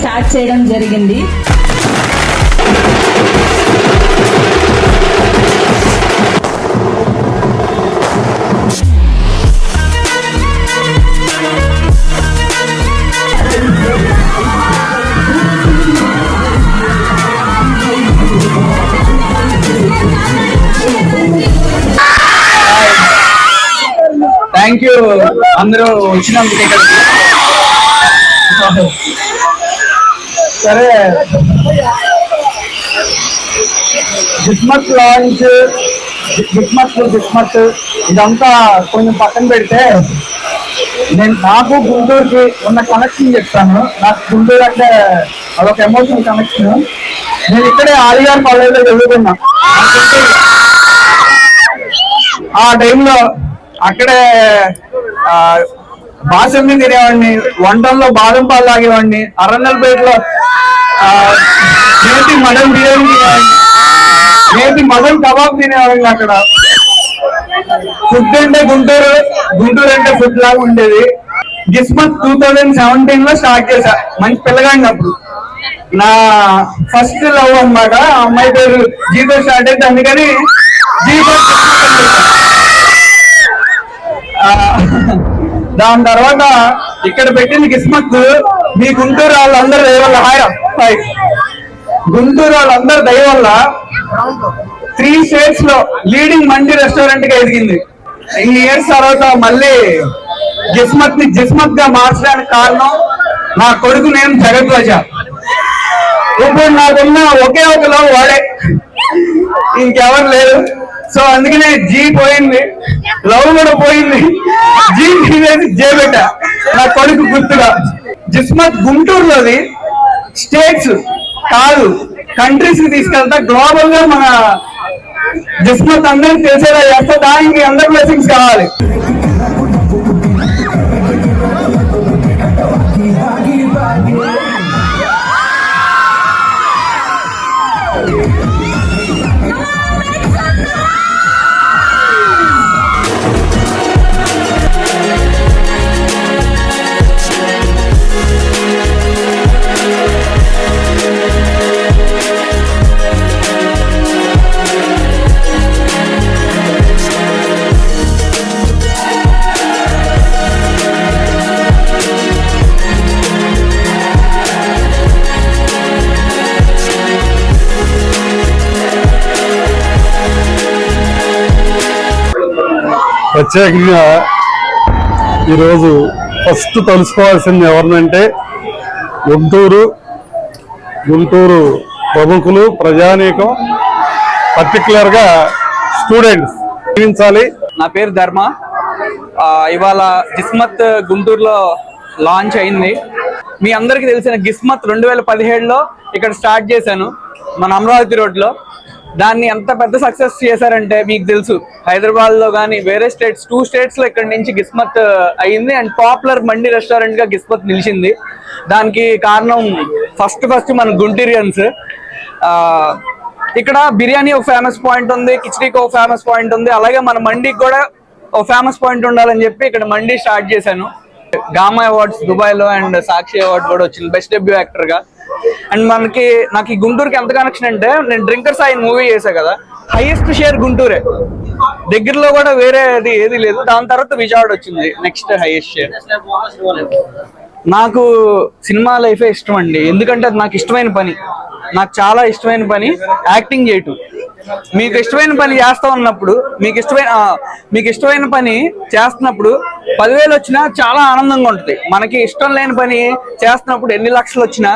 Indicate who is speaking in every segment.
Speaker 1: Start చేయడం జరిగింది.
Speaker 2: Thank you అందరూ వచ్చినందుకు. సరే, గిస్మత్ లాంచ్, గిస్మత్ ఇదంతా కొంచెం పక్కన పెడితే నాకు గుంటూరుకి ఉన్న కనెక్షన్ చెప్తాను. నాకు గుంటూరు అంటే అదొక ఎమోషనల్ కనెక్షన్. నేను ఇక్కడే ఆర్ఆర్ కాలేజ్లో చదువుకున్నా. ఆ టైంలో అక్కడే బాసంని తినేవాడిని, వంటల్లో బాదం పాలు తాగేవాడిని, అరణ్యపేటలో నేతి మటన్ బిర్యానీ తినేవాడిని, నేతి మటన్ కబాబ్ తినేవాడిని. అక్కడ ఫుడ్ అంటే గుంటూరు అంటే ఫుడ్ లాగా ఉండేది. గిస్మత్ 2017లో స్టార్ట్ చేశా, మంచి పిల్లగాడిని. అప్పుడు నా ఫస్ట్ లవ్ అన్నమాట. ఆ అమ్మాయి పేరు జీతో స్టార్ట్ అయితే, అందుకని జీతో. దాని తర్వాత ఇక్కడ పెట్టింది గిస్మత్. మీ గుంటూరు వాళ్ళందరూ దయ వల్ల, హాయ్, గుంటూరు వాళ్ళందరూ దయ వల్ల 3 స్టేట్స్ లో లీడింగ్ మండి రెస్టారెంట్ గా ఎదిగింది. ఇన్ని ఇయర్స్ తర్వాత మళ్ళీ జిస్మత్ గా మార్చడానికి కారణం నా కొడుకు నేమ్ జగద్వజ. ఇప్పుడు నాకున్న ఒకే ఒక లవ్ వాడే, ఇంకెవరు లేరు. సో అందుకనే జీ పోయింది, లవ్ కూడా పోయింది. జీ జే పెట్ట నా కొడుకు గుర్తుగా. జిస్మత్ గుంటూరులోది స్టేట్స్ కాదు, కంట్రీస్ కి తీసుకెళ్తా. గ్లోబల్ గా మన జిస్మత్ అందరికి తెలిసేలా చేస్తా. దానికి అందరి బ్లెస్సింగ్స్ కావాలి.
Speaker 3: ప్రత్యేకంగా ఈరోజు ఫస్ట్ తెలుసుకోవాల్సింది ఎవరినంటే గుంటూరు ప్రముఖులు, ప్రజానీకం, పర్టికులర్గా స్టూడెంట్స్ జీవించాలి.
Speaker 2: నా పేరు ధర్మ. ఇవాళ గిస్మత్ గుంటూరులో లాంచ్ అయింది. మీ అందరికీ తెలిసిన గిస్మత్ 2017లో ఇక్కడ స్టార్ట్ చేశాను, మన అమరావతి రోడ్లో. దాన్ని ఎంత పెద్ద సక్సెస్ చేశారంటే మీకు తెలుసు, హైదరాబాద్ లో కానీ వేరే స్టేట్స్ 2 స్టేట్స్ లో ఇక్కడ నుంచి గిస్మత్ అయింది. అండ్ పాపులర్ మండి రెస్టారెంట్ గా గిస్మత్ నిలిచింది. దానికి కారణం ఫస్ట్ మన గుంటూరియన్స్. ఇక్కడ బిర్యానీ ఒక ఫేమస్ పాయింట్ ఉంది, కిచడీకి ఒక ఫేమస్ పాయింట్ ఉంది, అలాగే మన మండికి కూడా ఒక ఫేమస్ పాయింట్ ఉండాలని చెప్పి ఇక్కడ మండి స్టార్ట్ చేశాను. గామా అవార్డ్స్ దుబాయ్ లో అండ్ సాక్షి అవార్డు కూడా వచ్చింది బెస్ట్ డెబ్యూ యాక్టర్ గా. అండ్ నాకు ఈ గుంటూరుకి ఎంత కనెక్షన్ అంటే, నేను డ్రింకర్స్ ఆయన మూవీ చేశా కదా, హైయెస్ట్ షేర్ గుంటూరే, దగ్గరలో కూడా వేరే ఏది లేదు. దాని తర్వాత విజయవాడ వచ్చింది నెక్స్ట్ హైయెస్ట్ షేర్. నాకు సినిమా లైఫే ఇష్టం అండి, ఎందుకంటే అది నాకు ఇష్టమైన పని. నాకు చాలా ఇష్టమైన పని యాక్టింగ్ చేయటం. మీకు ఇష్టమైన పని చేస్తా ఉన్నప్పుడు, మీకు ఇష్టమైన పని చేస్తున్నప్పుడు 10,000 వచ్చినా చాలా ఆనందంగా ఉంటుంది. మనకి ఇష్టం లేని పని చేస్తున్నప్పుడు ఎన్ని లక్షలు వచ్చినా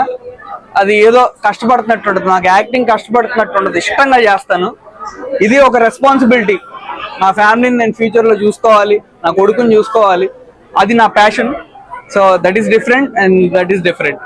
Speaker 2: అది ఏదో కష్టపడుతున్నట్టు ఉంటుంది. నాకు యాక్టింగ్ కష్టపడుతున్నట్టు ఉంటుంది, ఇష్టంగా చేస్తాను. ఇది ఒక రెస్పాన్సిబిలిటీ. నా ఫ్యామిలీని నేను ఫ్యూచర్లో చూసుకోవాలి, నా కొడుకుని చూసుకోవాలి, అది నా passion. So that is different and that is different.